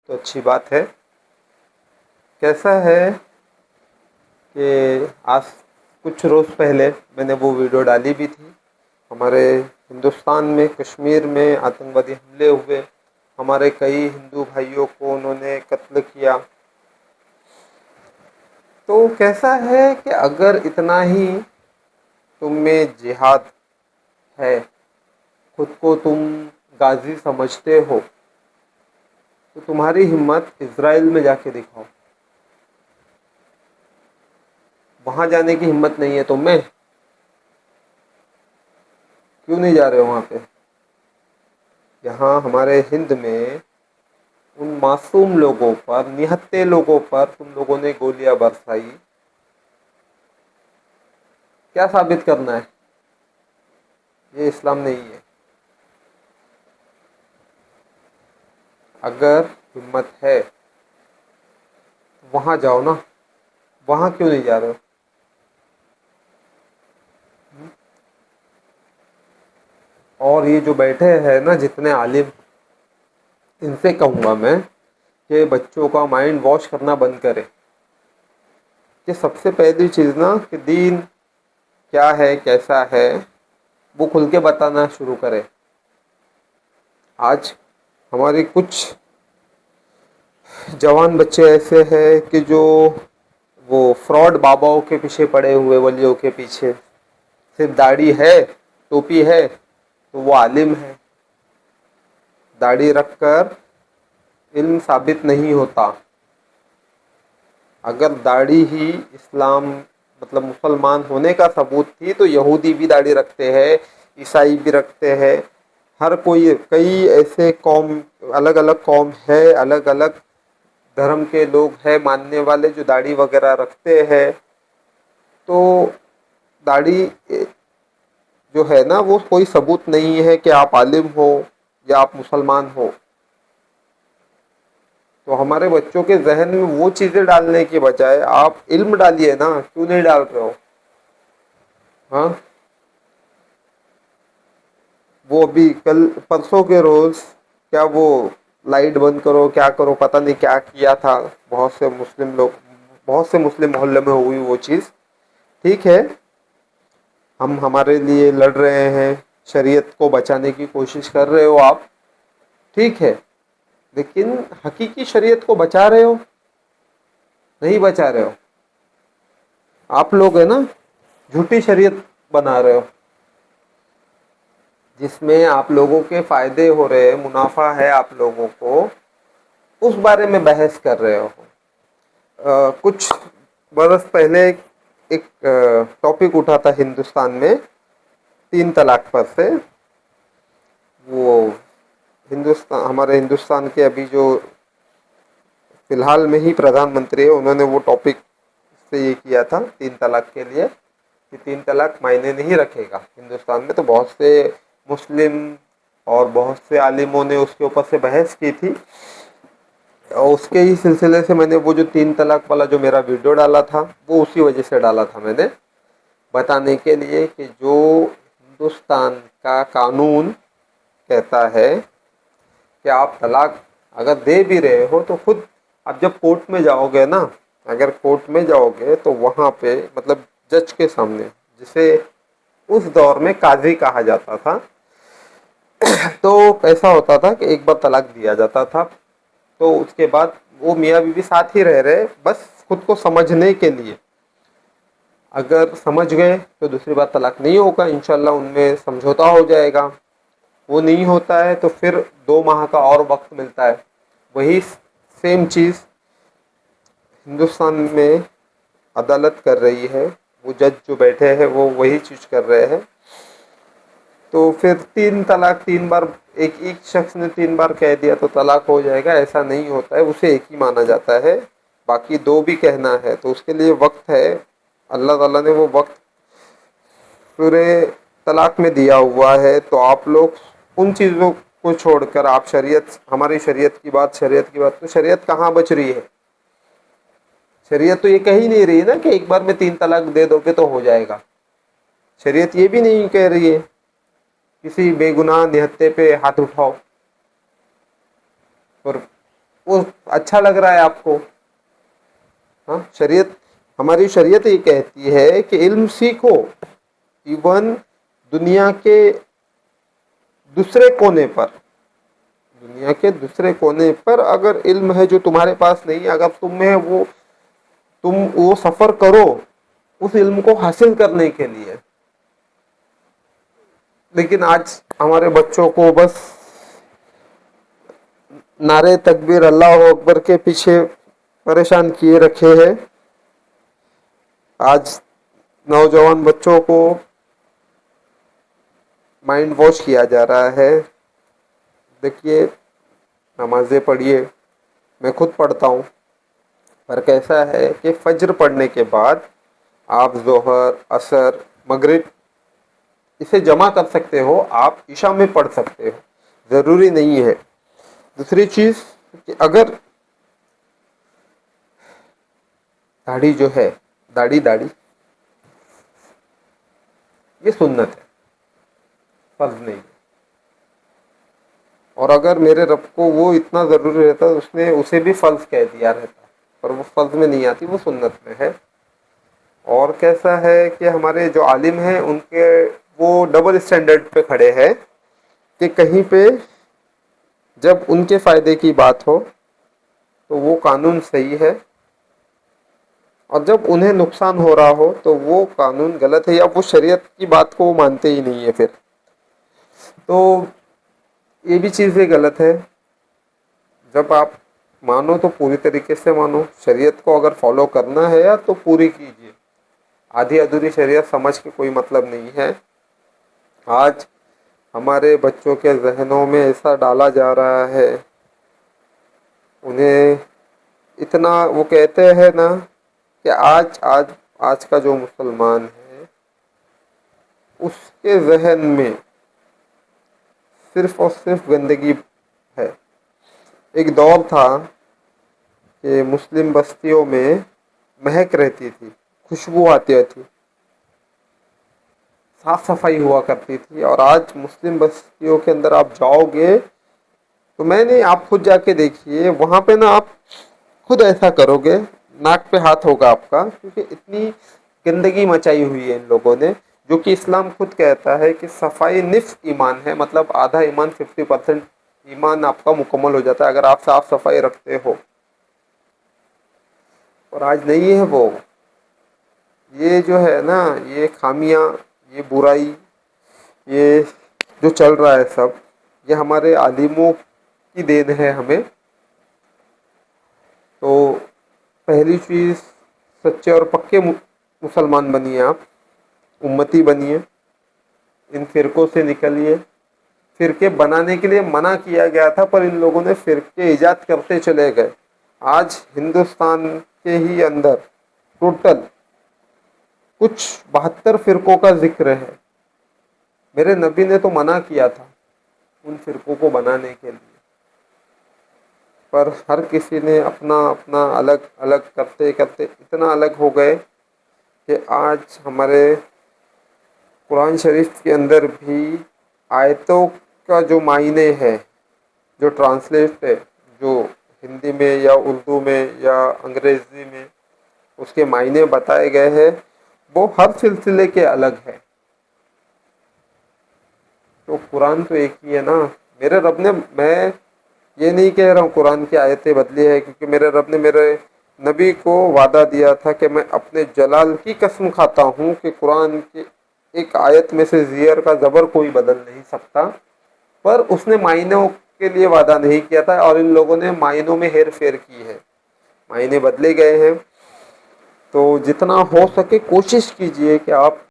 तो अच्छी बात है। कैसा है कि आज कुछ रोज़ पहले मैंने वो वीडियो डाली भी थी। हमारे हिंदुस्तान में कश्मीर में आतंकवादी हमले हुए, हमारे कई हिंदू भाइयों को उन्होंने कत्ल किया। तो कैसा है कि अगर इतना ही तुम में जिहाद है, खुद को तुम गाजी समझते हो, तो तुम्हारी हिम्मत इज़राइल में जाके दिखाओ। वहाँ जाने की हिम्मत नहीं है तुम में, क्यों नहीं जा रहे हो वहाँ पे? यहाँ हमारे हिंद में उन मासूम लोगों पर, निहत्थे लोगों पर तुम लोगों ने गोलियां बरसाई। क्या साबित करना है? ये इस्लाम नहीं है। अगर हिम्मत है वहाँ जाओ ना, वहाँ क्यों नहीं जा रहे हो? और ये जो बैठे हैं ना जितने आलिम, इनसे कहूँगा मैं कि बच्चों का माइंड वॉश करना बंद करें। कि सबसे पहली चीज़ ना कि दीन क्या है, कैसा है, वो खुल के बताना शुरू करें। आज हमारे कुछ जवान बच्चे ऐसे हैं कि जो वो फ्रॉड बाबाओं के पीछे पड़े हुए, वलियों के पीछे। सिर्फ दाढ़ी है, टोपी है तो वो आलिम है। दाढ़ी रखकर इल्म साबित नहीं होता। अगर दाढ़ी ही इस्लाम मतलब मुसलमान होने का सबूत थी तो यहूदी भी दाढ़ी रखते हैं, ईसाई भी रखते हैं। हर कोई, कई ऐसे कौम, अलग अलग कौम है, अलग अलग धर्म के लोग हैं मानने वाले जो दाढ़ी वगैरह रखते हैं। तो दाढ़ी जो है ना वो कोई सबूत नहीं है कि आप आलिम हो या आप मुसलमान हो। तो हमारे बच्चों के जहन में वो चीज़ें डालने के बजाय आप इल्म डालिए ना, क्यों नहीं डाल रहे हो? हाँ, वो अभी कल परसों के रोज़ क्या वो लाइट बंद करो, क्या करो, पता नहीं क्या किया था। बहुत से मुस्लिम लोग, बहुत से मुस्लिम मोहल्ले में हुई वो चीज़। ठीक है, हम हमारे लिए लड़ रहे हैं, शरीयत को बचाने की कोशिश कर रहे हो आप, ठीक है, लेकिन हकीकी शरीयत को बचा रहे हो? नहीं बचा रहे हो। आप लोग है ना झूठी शरीयत बना रहे हो, जिसमें आप लोगों के फायदे हो रहे हैं, मुनाफा है आप लोगों को, उस बारे में बहस कर रहे हो। कुछ बरस पहले एक टॉपिक उठा था हिंदुस्तान में, 3 तलाक पर से। वो हिंदुस्तान, हमारे हिंदुस्तान के अभी जो फिलहाल में ही प्रधानमंत्री है, उन्होंने वो टॉपिक से ये किया था 3 तलाक के लिए कि 3 तलाक मायने नहीं रखेगा हिंदुस्तान में। तो बहुत से मुस्लिम और बहुत से आलिमों ने उसके ऊपर से बहस की थी। और उसके ही सिलसिले से मैंने वो जो 3 तलाक वाला जो मेरा वीडियो डाला था, वो उसी वजह से डाला था मैंने, बताने के लिए कि जो हिंदुस्तान का कानून कहता है कि आप तलाक अगर दे भी रहे हो तो खुद, अब जब कोर्ट में जाओगे ना, अगर कोर्ट में जाओगे तो वहाँ पे मतलब जज के सामने, जिसे उस दौर में काजी कहा जाता था, तो ऐसा होता था कि एक बार तलाक दिया जाता था तो उसके बाद वो मियाँ बीवी साथ ही रह रहे, बस खुद को समझने के लिए। अगर समझ गए तो दूसरी बार तलाक नहीं होगा, इंशाल्लाह उनमें समझौता हो जाएगा। वो नहीं होता है तो फिर 2 माह का और वक्त मिलता है। वही सेम चीज़ हिंदुस्तान में अदालत कर रही है, वो जज जो बैठे हैं वो वही चीज़ कर रहे हैं। तो फिर 3 तलाक 3 बार, एक एक शख्स ने 3 बार कह दिया तो तलाक हो जाएगा, ऐसा नहीं होता है। उसे एक ही माना जाता है, बाकी 2 भी कहना है तो उसके लिए वक्त है। अल्लाह ताला ने वो वक्त पूरे तलाक में दिया हुआ है। तो आप लोग उन चीज़ों को छोड़कर आप शरीयत, हमारी शरीयत की बात, तो शरीयत कहाँ बच रही है? शरीयत तो ये कह ही नहीं रही ना कि एक बार में 3 तलाक दे दोगे तो हो जाएगा। शरीयत ये भी नहीं कह रही है किसी बेगुनाह निहत्थे पे हाथ उठाओ। और वो अच्छा लग रहा है आपको। हाँ, शरीयत, हमारी शरीयत ये कहती है कि इल्म सीखो। इवन दुनिया के दूसरे कोने पर, दुनिया के दूसरे कोने पर अगर इल्म है जो तुम्हारे पास नहीं है, अगर तुम में है वो, तुम वो सफर करो उस इल्म को हासिल करने के लिए। लेकिन आज हमारे बच्चों को बस नारे तकबीर अल्लाह अकबर के पीछे परेशान किए रखे हैं। आज नौजवान बच्चों को माइंड वॉश किया जा रहा है। देखिए, नमाजें पढ़िए, मैं खुद पढ़ता हूँ, पर कैसा है कि फज्र पढ़ने के बाद आप जोहर, असर, मगरिब इसे जमा कर सकते हो, आप ईशा में पढ़ सकते हो, ज़रूरी नहीं है। दूसरी चीज़ कि अगर दाढ़ी जो है, दाढ़ी ये सुन्नत है, फर्ज नहीं है। और अगर मेरे रब को वो इतना ज़रूरी रहता उसने उसे भी फर्ज कह दिया रहता, पर वो फर्ज में नहीं आती, वो सुन्नत में है। और कैसा है कि हमारे जो आलिम हैं उनके वो डबल स्टैंडर्ड पे खड़े हैं कि कहीं पे जब उनके फ़ायदे की बात हो तो वो कानून सही है, और जब उन्हें नुकसान हो रहा हो तो वो कानून गलत है, या वो शरीयत की बात को वो मानते ही नहीं है। फिर तो ये भी चीज़ें गलत है। जब आप मानो तो पूरी तरीके से मानो, शरीयत को अगर फॉलो करना है या तो पूरी कीजिए, आधी अधूरी शरीयत समझ के कोई मतलब नहीं है। आज हमारे बच्चों के जहनों में ऐसा डाला जा रहा है, उन्हें इतना, वो कहते हैं ना कि आज आज आज का जो मुसलमान है उसके जहन में सिर्फ और सिर्फ गंदगी है। एक दौर था कि मुस्लिम बस्तियों में महक रहती थी, खुशबू आती थी, साफ सफाई हुआ करती थी। और आज मुस्लिम बस्तियों के अंदर आप जाओगे तो मैंने, आप खुद जाके देखिए, वहाँ पे ना आप खुद ऐसा करोगे, नाक पे हाथ होगा आपका, क्योंकि इतनी गंदगी मचाई हुई है इन लोगों ने। जो कि इस्लाम खुद कहता है कि सफाई निस्फ ईमान है, मतलब आधा ईमान, 50% ईमान आपका मुकम्मल हो जाता है अगर आप साफ सफाई रखते हो। और आज नहीं है वो, ये जो है ना, ये खामियां, ये बुराई, ये जो चल रहा है सब, ये हमारे आलिमों की देन है हमें। तो पहली चीज़, सच्चे और पक्के मुसलमान बनिए, आप उम्मती बनिए, इन फिरकों से निकलिए। फिरके बनाने के लिए मना किया गया था, पर इन लोगों ने फिरके ईजाद करते चले गए। आज हिंदुस्तान के ही अंदर टोटल कुछ 72 फिरकों का जिक्र है। मेरे नबी ने तो मना किया था उन फिरकों को बनाने के लिए, पर हर किसी ने अपना अपना अलग अलग करते करते इतना अलग हो गए कि आज हमारे कुरान शरीफ के अंदर भी आयतों का जो मायने है, जो ट्रांसलेट है, जो हिंदी में या उर्दू में या अंग्रेज़ी में उसके मायने बताए गए हैं, वो हर सिलसिले के अलग है। तो कुरान तो एक ही है ना। मेरे रब ने, मैं ये नहीं कह रहा हूँ कुरान की आयतें बदली है, क्योंकि मेरे रब ने मेरे नबी को वादा दिया था कि मैं अपने जलाल की कसम खाता हूँ कि कुरान की एक आयत में से ज़ियर का ज़बर कोई बदल नहीं सकता। पर उसने मायनों के लिए वादा नहीं किया था, और इन लोगों ने मायनों में हेर फेर की है, मायने बदले गए हैं। तो जितना हो सके कोशिश कीजिए कि आप